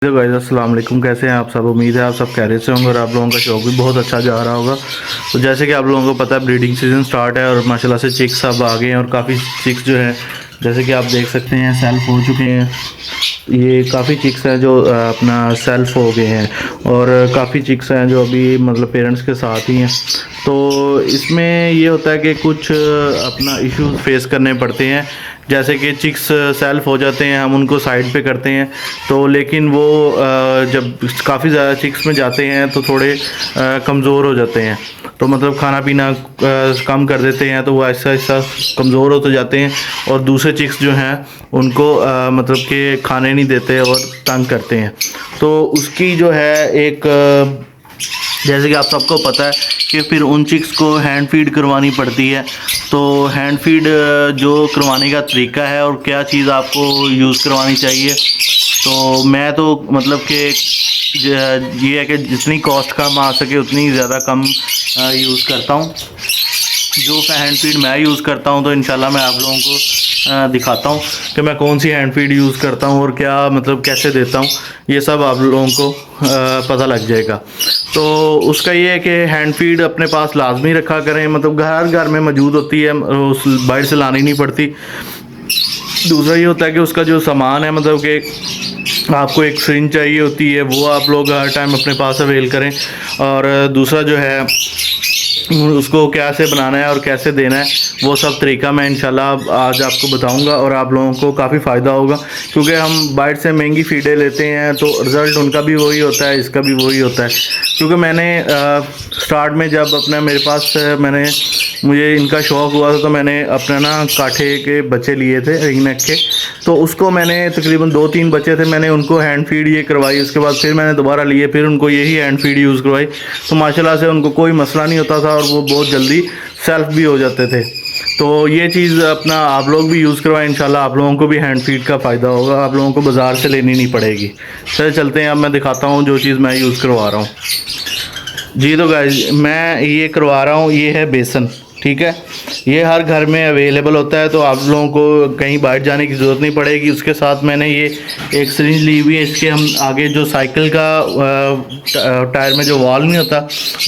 Hello guys, अस्सलाम वालेकुम। कैसे हैं आप सब? उम्मीद है आप सब खैरियत से होंगे और आप लोगों का शौक भी बहुत अच्छा जा रहा होगा। तो जैसे कि आप लोगों को पता है, ब्रीडिंग सीजन स्टार्ट है और माशाल्लाह से चिक्स अब आ गए हैं और काफ़ी चिक्स जो है, जैसे कि आप देख सकते हैं, सेल्फ हो चुके हैं। ये काफ़ी चिक्स हैं जो अपना सेल्फ हो गए हैं और काफ़ी चिक्स हैं जो अभी मतलब पेरेंट्स के साथ ही हैं। तो इसमें ये होता है कि कुछ अपना इश्यूज फेस करने पड़ते हैं, जैसे कि चिक्स सेल्फ हो जाते हैं, हम उनको साइड पे करते हैं। तो लेकिन वो जब काफ़ी ज़्यादा चिक्स में जाते हैं तो थोड़े कमज़ोर हो जाते हैं। तो मतलब खाना पीना कम कर देते हैं, तो वो ऐसा ऐसा कमज़ोर होते जाते हैं और दूसरे चिक्स जो हैं उनको मतलब कि खाने नहीं देते और तंग करते हैं। तो उसकी जो है एक जैसे कि आप सबको पता है कि फिर उन चिक्स को हैंड फीड करवानी पड़ती है। तो हैंड फीड जो करवाने का तरीका है और क्या चीज़ आपको यूज़ करवानी चाहिए, तो मैं तो मतलब कि ये है कि जितनी कॉस्ट कम आ सके उतनी ज़्यादा कम यूज़ करता हूँ। जो हैंड फीड मैं यूज़ करता हूँ तो इंशाल्लाह मैं आप लोगों को दिखाता हूँ कि मैं कौन सी हैंड फीड यूज़ करता हूँ और क्या मतलब कैसे देता हूँ, ये सब आप लोगों को पता लग जाएगा। तो उसका ये है कि हैंड फीड अपने पास लाजमी रखा करें, मतलब हर घर में मौजूद होती है, उस बाहर से लानी नहीं पड़ती। दूसरा ये होता है कि उसका जो सामान है, मतलब कि आपको एक सिरिंज चाहिए होती है, वो आप लोग हर टाइम अपने पास अवेल करें। और दूसरा जो है उसको कैसे बनाना है और कैसे देना है, वो सब तरीका मैं इंशाल्लाह आज आपको बताऊंगा और आप लोगों को काफ़ी फ़ायदा होगा। क्योंकि हम बाहर से महंगी फीडें लेते हैं तो रिज़ल्ट उनका भी वही होता है, इसका भी वही होता है। क्योंकि मैंने स्टार्ट में जब अपना मेरे पास मुझे इनका शौक़ हुआ था तो मैंने अपना ना काठे के बच्चे लिए थे रिंग नेक के। तो उसको मैंने तकरीबन 2-3 बच्चे थे, मैंने उनको हैंड फीड ये करवाई। उसके बाद फिर मैंने दोबारा लिए, फिर उनको यही हैंड फीड यूज़ करवाई। तो माशाल्लाह से उनको कोई मसला नहीं होता था और वो बहुत जल्दी सेल्फ भी हो जाते थे। तो ये चीज़ अपना आप लोग भी यूज़ करवाएं, इंशाल्लाह आप लोगों को भी हैंड फीड का फ़ायदा होगा, आप लोगों को बाज़ार से लेनी नहीं पड़ेगी। चलते हैं, अब मैं दिखाता हूँ जो चीज़ मैं यूज़ करवा रहा हूँ। जी तो गाइस, मैं ये करवा रहा हूँ, ये है बेसन, ठीक है। ये हर घर में अवेलेबल होता है, तो आप लोगों को कहीं बाहर जाने की ज़रूरत नहीं पड़ेगी। उसके साथ मैंने ये एक सिरिंज ली हुई है, इसके हम आगे जो साइकिल का टायर में जो वॉल नहीं होता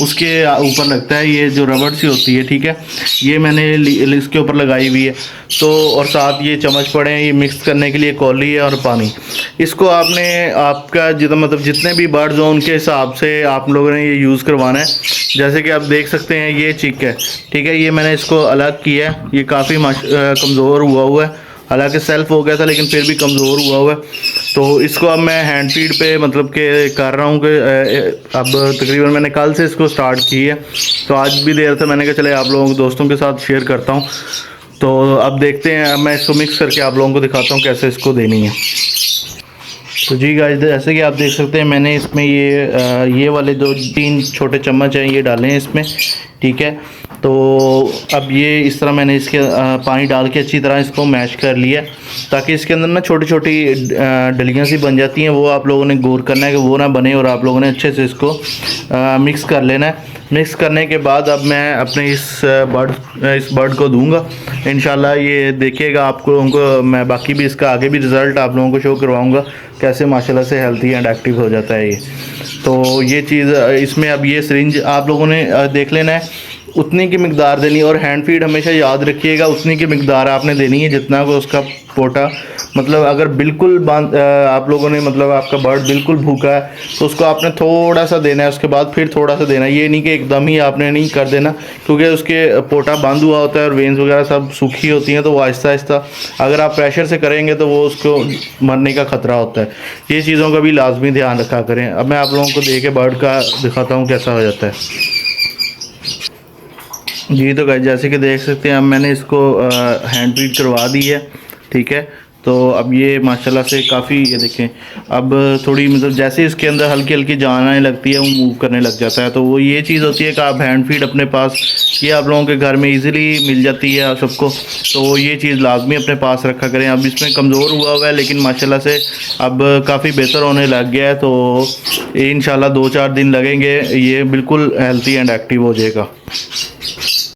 उसके ऊपर लगता है, ये जो रबड़ सी होती है, ठीक है। ये मैंने इसके ऊपर लगाई हुई है। तो और साथ ये चम्मच पड़े हैं, ये मिक्स करने के लिए कौली है और पानी। इसको आपने आपका जितना मतलब जितने भी बर्ड्स हो उनके हिसाब से आप लोगों ने ये यूज़ करवाना है। जैसे कि आप देख सकते हैं ये चिक है, ठीक है। ये मैंने इसको अलग किया है, ये काफ़ी कमज़ोर हुआ है, हालांकि सेल्फ हो गया था लेकिन फिर भी कमज़ोर हुआ है। तो इसको अब मैं हैंड फीड पे मतलब कि कर रहा हूँ कि अब तकरीबन मैंने कल से इसको स्टार्ट की है, तो आज भी देर से मैंने कहा चले आप लोगों दोस्तों के साथ शेयर करता हूँ। तो अब देखते हैं, अब मैं इसको मिक्स करके आप लोगों को दिखाता हूँ कैसे इसको देनी है। तो जी गाइस, जैसे कि आप देख सकते हैं मैंने इसमें ये वाले 2-3 छोटे चम्मच हैं, ये डाले हैं इसमें, ठीक है। तो अब ये इस तरह मैंने इसके पानी डाल के अच्छी तरह इसको मैश कर लिया, ताकि इसके अंदर ना छोटी छोटी डलियाँ सी बन जाती हैं। वो आप लोगों ने गौर करना है कि वो ना बने और आप लोगों ने अच्छे से इसको मिक्स कर लेना है। मिक्स करने के बाद अब मैं अपने इस बर्ड को दूंगा इंशाल्लाह। ये देखिएगा, आपको उनको मैं बाकी भी इसका आगे भी रिज़ल्ट आप लोगों को शो करवाऊंगा कैसे माशाल्लाह से हेल्थी एंड एक्टिव हो जाता है ये। तो ये चीज़ इसमें अब ये सिरिंज आप लोगों ने देख लेना है, उतनी की मिकदार देनी है। और हैंड फीड हमेशा याद रखिएगा, उतनी की मिकदार आपने देनी है जितना को उसका पोटा, मतलब अगर बिल्कुल आप लोगों ने मतलब आपका बर्ड बिल्कुल भूखा है तो उसको आपने थोड़ा सा देना है, उसके बाद फिर थोड़ा सा देना है। ये नहीं कि एकदम ही आपने नहीं कर देना, क्योंकि उसके पोटा बंद हुआ होता है और वेन्स वगैरह सब सूखी होती हैं, तो वो आहिस्ता आहिस्ता अगर आप प्रेशर से करेंगे तो वो उसको मरने का ख़तरा होता है। ये चीज़ों का भी लाजमी ध्यान रखा करें। अब मैं आप लोगों को दे के बर्ड का दिखाता हूँ कैसा हो जाता है। जी तो गाइस, जैसे कि देख सकते हैं अब मैंने इसको हैंड फीड करवा दी है, ठीक है। तो अब ये माशाल्लाह से काफ़ी, ये देखें अब थोड़ी मतलब जैसे इसके अंदर हल्की हल्की जान आने लगती है, वो मूव करने लग जाता है। तो वो ये चीज़ होती है कि आप हैंड फीड अपने पास, ये आप लोगों के घर में इजीली मिल जाती है सबको, तो ये चीज़ लाजमी अपने पास रखा करें। अब इसमें कमज़ोर हुआ है लेकिन माशाल्लाह से अब काफ़ी बेहतर होने लग गया है। तो इंशाल्लाह 2-4 दिन लगेंगे, ये बिल्कुल हेल्थी एंड एक्टिव हो जाएगा।